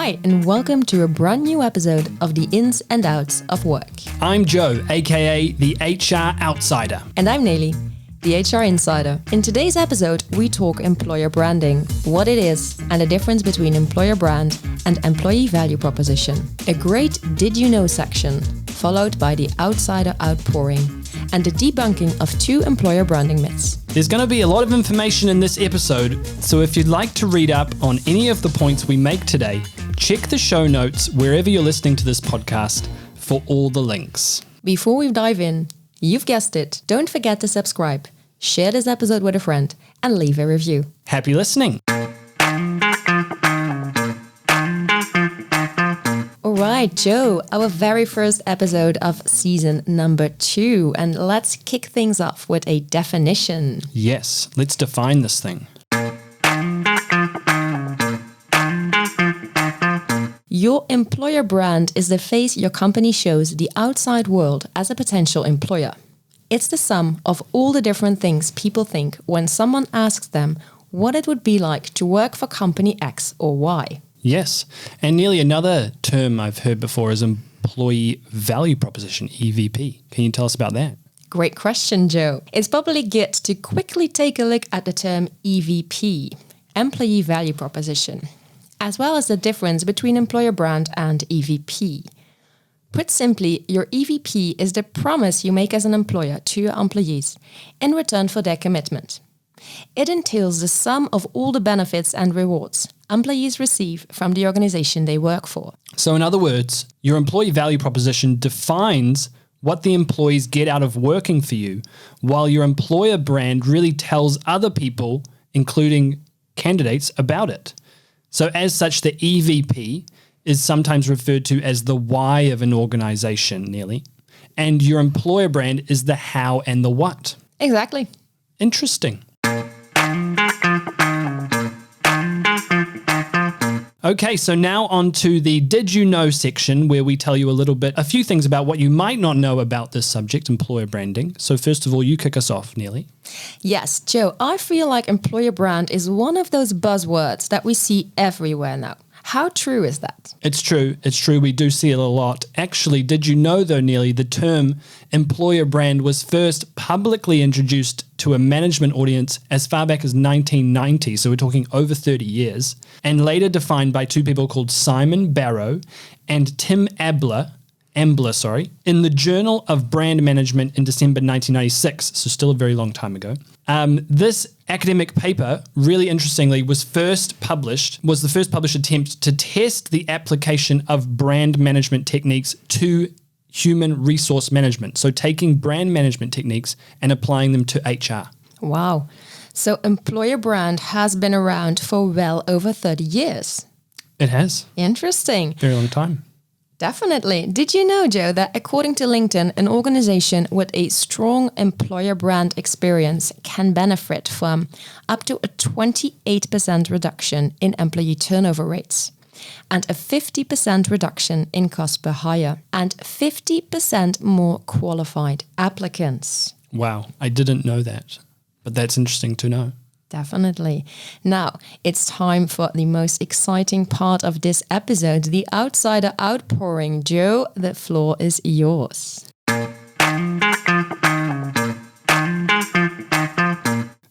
Hi, and welcome to a brand new episode of the Ins and Outs of Work. I'm Joe, aka the HR Outsider. And I'm Nelly, the HR Insider. In today's episode, we talk employer branding, what it is, and the difference between employer brand and employee value proposition. A great Did You Know section, followed by the Outsider Outpouring and the debunking of 2 employer branding myths. There's going to be a lot of information in this episode, so if you'd like to read up on any of the points we make today, check the show notes wherever you're listening to this podcast for all the links. Before we dive in, you've guessed it, don't forget to subscribe, share this episode with a friend, and leave a review. Happy listening. All right, Joe, our very first episode of season number 2, and let's kick things off with a definition. Yes, let's define this thing. Your employer brand is the face your company shows the outside world as a potential employer. It's the sum of all the different things people think when someone asks them what it would be like to work for company X or Y. Yes, and nearly another term I've heard before is employee value proposition, EVP. Can you tell us about that? Great question, Joe. It's probably good to quickly take a look at the term EVP, employee value proposition, as well as the difference between employer brand and EVP. Put simply, your EVP is the promise you make as an employer to your employees in return for their commitment. It entails the sum of all the benefits and rewards employees receive from the organization they work for. So in other words, your employee value proposition defines what the employees get out of working for you, while your employer brand really tells other people, including candidates, about it. So as such, the EVP is sometimes referred to as the why of an organization, nearly. And your employer brand is the how and the what. Exactly. Interesting. Okay, so now on to the Did You Know section, where we tell you a few things about what you might not know about this subject, employer branding. So first of all, you kick us off, Neely. Yes, Joe, I feel like employer brand is one of those buzzwords that we see everywhere now. How true is that? It's true. We do see it a lot. Actually, did you know though, Neely, the term employer brand was first publicly introduced to a management audience as far back as 1990, so we're talking over 30 years, and later defined by 2 people called Simon Barrow and Tim Ambler, in the Journal of Brand Management in December 1996, so still a very long time ago. This academic paper, really interestingly, was the first published attempt to test the application of brand management techniques to human resource management. So taking brand management techniques and applying them to HR. Wow. So employer brand has been around for well over 30 years. It has. Interesting. Very long time. Definitely. Did you know, Joe, that according to LinkedIn, an organization with a strong employer brand experience can benefit from up to a 28% reduction in employee turnover rates and a 50% reduction in cost per hire and 50% more qualified applicants? Wow, I didn't know that, but that's interesting to know. Definitely. Now, it's time for the most exciting part of this episode, the Outsider Outpouring. Joe, the floor is yours.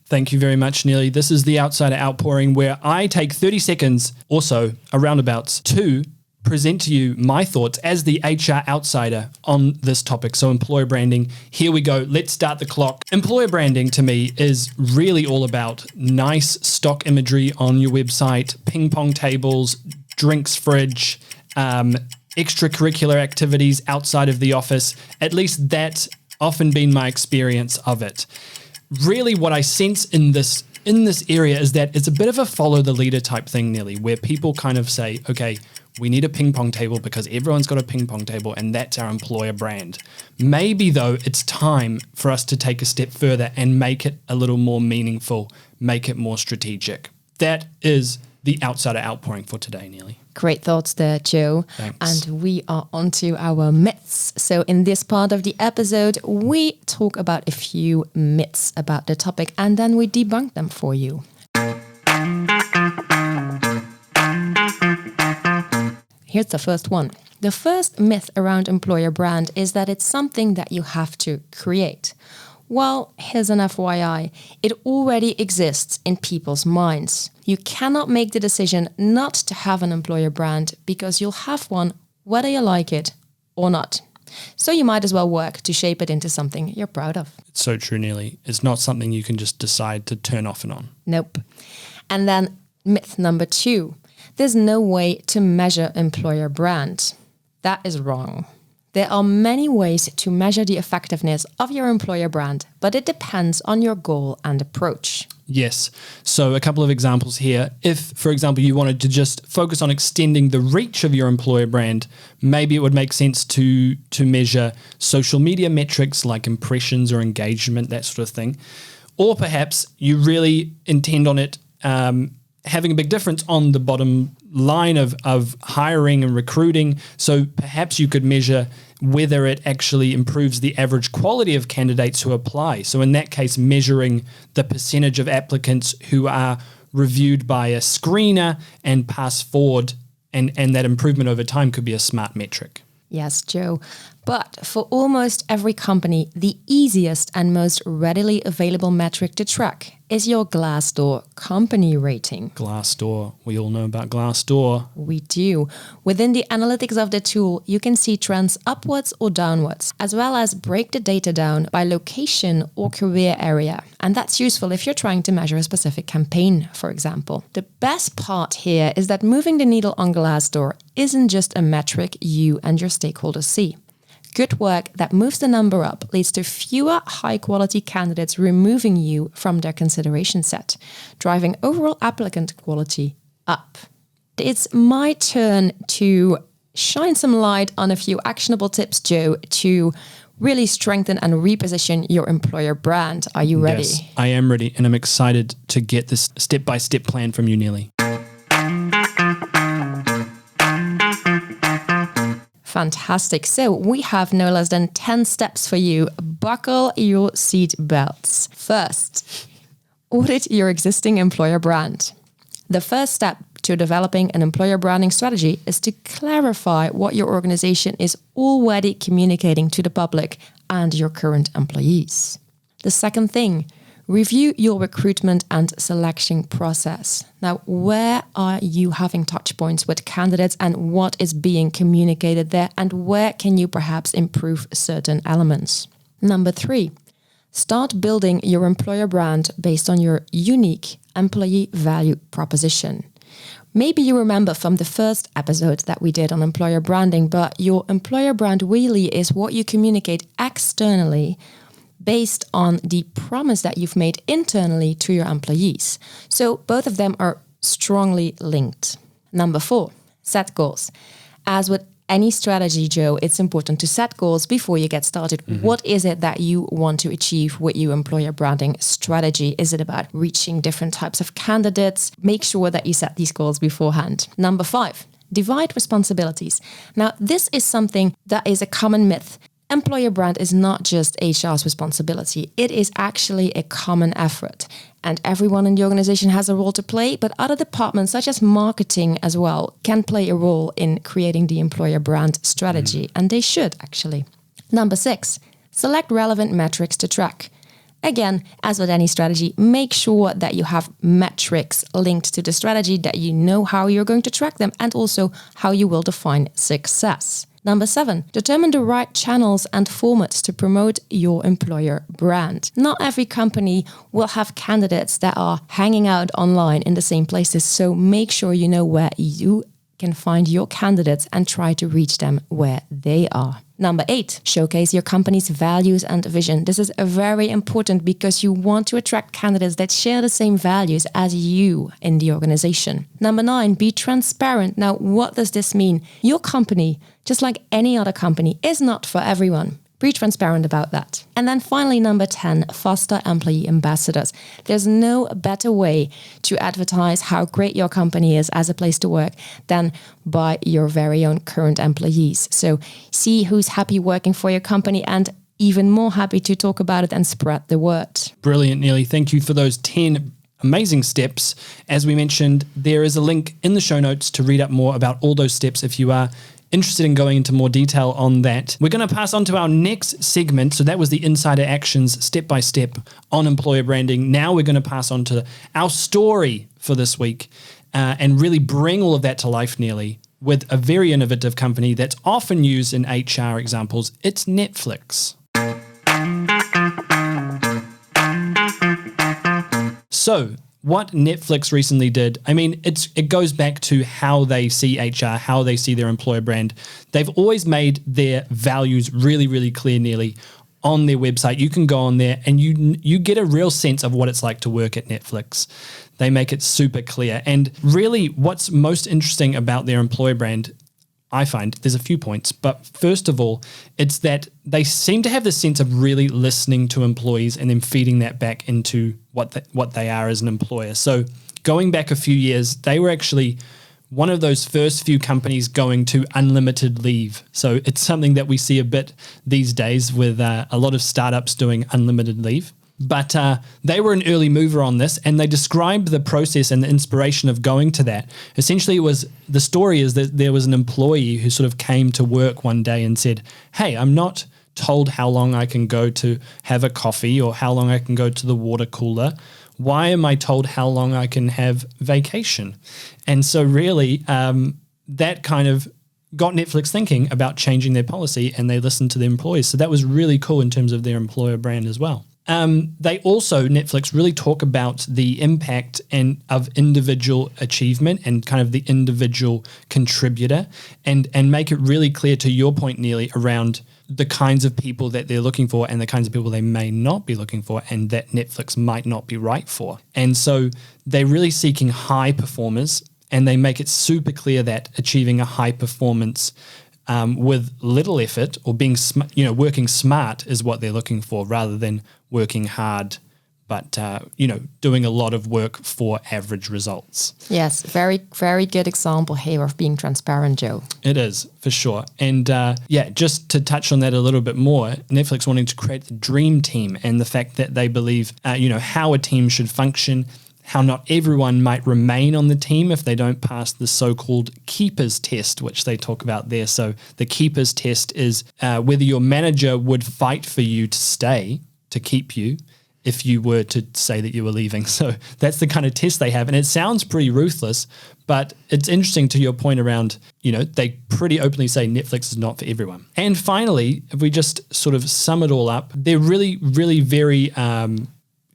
Thank you very much, Neely. This is the Outsider Outpouring, where I take 30 seconds or so, roundabouts, to present to you my thoughts as the HR outsider on this topic. So employer branding, here we go. Let's start the clock. Employer branding to me is really all about nice stock imagery on your website, ping pong tables, drinks fridge, extracurricular activities outside of the office. At least that's often been my experience of it. Really what I sense in this area is that it's a bit of a follow the leader type thing, Nearly, where people kind of say, okay, we need a ping pong table because everyone's got a ping pong table and that's our employer brand. Maybe though, it's time for us to take a step further and make it a little more meaningful, make it more strategic. That is the Outsider Outpouring for today, Neely. Great thoughts there, Joe. Thanks. And we are on to our myths. So in this part of the episode, we talk about a few myths about the topic and then we debunk them for you. Here's the first one. The first myth around employer brand is that it's something that you have to create. Well, here's an FYI. It already exists in people's minds. You cannot make the decision not to have an employer brand because you'll have one whether you like it or not. So you might as well work to shape it into something you're proud of. It's so true, Neely. It's not something you can just decide to turn off and on. Nope. And then myth number 2. There's no way to measure employer brand. That is wrong. There are many ways to measure the effectiveness of your employer brand, but it depends on your goal and approach. Yes. So a couple of examples here. If, for example, you wanted to just focus on extending the reach of your employer brand, maybe it would make sense to measure social media metrics like impressions or engagement, that sort of thing. Or perhaps you really intend on it having a big difference on the bottom line of hiring and recruiting. So perhaps you could measure whether it actually improves the average quality of candidates who apply. So in that case, measuring the percentage of applicants who are reviewed by a screener and pass forward, and that improvement over time could be a smart metric. Yes, Joe. But for almost every company, the easiest and most readily available metric to track is your Glassdoor company rating. Glassdoor. We all know about Glassdoor. We do. Within the analytics of the tool, you can see trends upwards or downwards, as well as break the data down by location or career area. And that's useful if you're trying to measure a specific campaign, for example. The best part here is that moving the needle on Glassdoor isn't just a metric you and your stakeholders see. Good work that moves the number up leads to fewer high-quality candidates removing you from their consideration set, driving overall applicant quality up. It's my turn to shine some light on a few actionable tips, Joe, to really strengthen and reposition your employer brand. Are you ready? Yes, I am ready, and I'm excited to get this step-by-step plan from you, Neely. Fantastic. So we have no less than 10 steps for you. Buckle your seat belts. First, audit your existing employer brand. The first step to developing an employer branding strategy is to clarify what your organization is already communicating to the public and your current employees. The second thing, review your recruitment and selection process. Now, where are you having touch points with candidates and what is being communicated there, and where can you perhaps improve certain elements? Number 3, start building your employer brand based on your unique employee value proposition. Maybe you remember from the first episode that we did on employer branding, but your employer brand really is what you communicate externally based on the promise that you've made internally to your employees. So both of them are strongly linked. Number 4, set goals. As with any strategy, Joe, it's important to set goals before you get started. Mm-hmm. What is it that you want to achieve with your employer branding strategy? Is it about reaching different types of candidates? Make sure that you set these goals beforehand. Number 5, divide responsibilities. Now, this is something that is a common myth. Employer brand is not just HR's responsibility. It is actually a common effort. And everyone in the organization has a role to play, but other departments, such as marketing as well, can play a role in creating the employer brand strategy. And they should, actually. Number 6, select relevant metrics to track. Again, as with any strategy, make sure that you have metrics linked to the strategy, that you know how you're going to track them, and also how you will define success. Number 7, determine the right channels and formats to promote your employer brand. Not every company will have candidates that are hanging out online in the same places, so make sure you know where you can find your candidates and try to reach them where they are. Number 8, showcase your company's values and vision. This is very important because you want to attract candidates that share the same values as you in the organization. Number 9, be transparent. Now, what does this mean? Your company, just like any other company, is not for everyone. Be transparent about that. And then finally, number 10, foster employee ambassadors. There's no better way to advertise how great your company is as a place to work than by your very own current employees. So see who's happy working for your company and even more happy to talk about it and spread the word. Brilliant, Neely. Thank you for those 10 amazing steps. As we mentioned, there is a link in the show notes to read up more about all those steps if you are interested in going into more detail on that. We're going to pass on to our next segment. So that was the Insider Actions step-by-step on employer branding. Now we're going to pass on to our story for this week and really bring all of that to life nearly with a very innovative company that's often used in HR examples. It's Netflix. So what Netflix recently did, I mean, it goes back to how they see HR, how they see their employer brand. They've always made their values really, really clear nearly on their website. You can go on there and you get a real sense of what it's like to work at Netflix. They make it super clear. And really what's most interesting about their employer brand, I find, there's a few points, but first of all, it's that they seem to have this sense of really listening to employees and then feeding that back into what they are as an employer. So going back a few years, they were actually one of those first few companies going to unlimited leave. So it's something that we see a bit these days with a lot of startups doing unlimited leave. But they were an early mover on this, and they described the process and the inspiration of going to that. Essentially, the story is that there was an employee who sort of came to work one day and said, "Hey, I'm not told how long I can go to have a coffee or how long I can go to the water cooler. Why am I told how long I can have vacation?" And so really, that kind of got Netflix thinking about changing their policy, and they listened to their employees. So that was really cool in terms of their employer brand as well. They also, Netflix, really talk about the impact of individual achievement and kind of the individual contributor and make it really clear, to your point, Neely, around the kinds of people that they're looking for and the kinds of people they may not be looking for and that Netflix might not be right for. And so they're really seeking high performers, and they make it super clear that achieving a high performance with little effort or being working smart is what they're looking for, rather than working hard but doing a lot of work for average results. Yes, very, very good example here of being transparent, Joe. It is, for sure. And just to touch on that a little bit more, Netflix wanting to create the dream team and the fact that they believe how a team should function, how not everyone might remain on the team if they don't pass the so-called keepers test, which they talk about there. So the keepers test is whether your manager would fight for you to stay, to keep you, if you were to say that you were leaving. So that's the kind of test they have. And it sounds pretty ruthless, but it's interesting to your point around, they pretty openly say Netflix is not for everyone. And finally, if we just sort of sum it all up, they're really, really very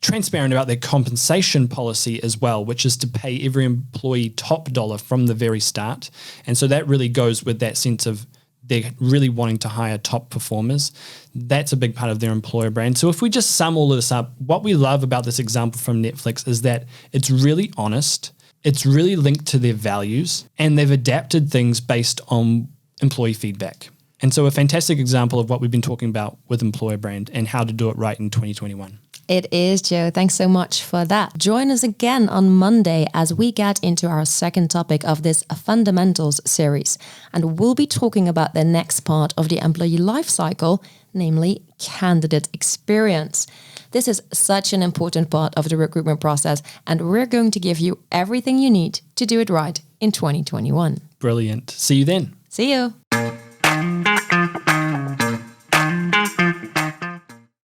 transparent about their compensation policy as well, which is to pay every employee top dollar from the very start. And so that really goes with that sense of they're really wanting to hire top performers. That's a big part of their employer brand. So if we just sum all of this up, what we love about this example from Netflix is that it's really honest, it's really linked to their values, and they've adapted things based on employee feedback. And so a fantastic example of what we've been talking about with employer brand and how to do it right in 2021. It is, Joe. Thanks so much for that. Join us again on Monday as we get into our second topic of this Fundamentals series. And we'll be talking about the next part of the employee life cycle, namely candidate experience. This is such an important part of the recruitment process, and we're going to give you everything you need to do it right in 2021. Brilliant. See you then. See you.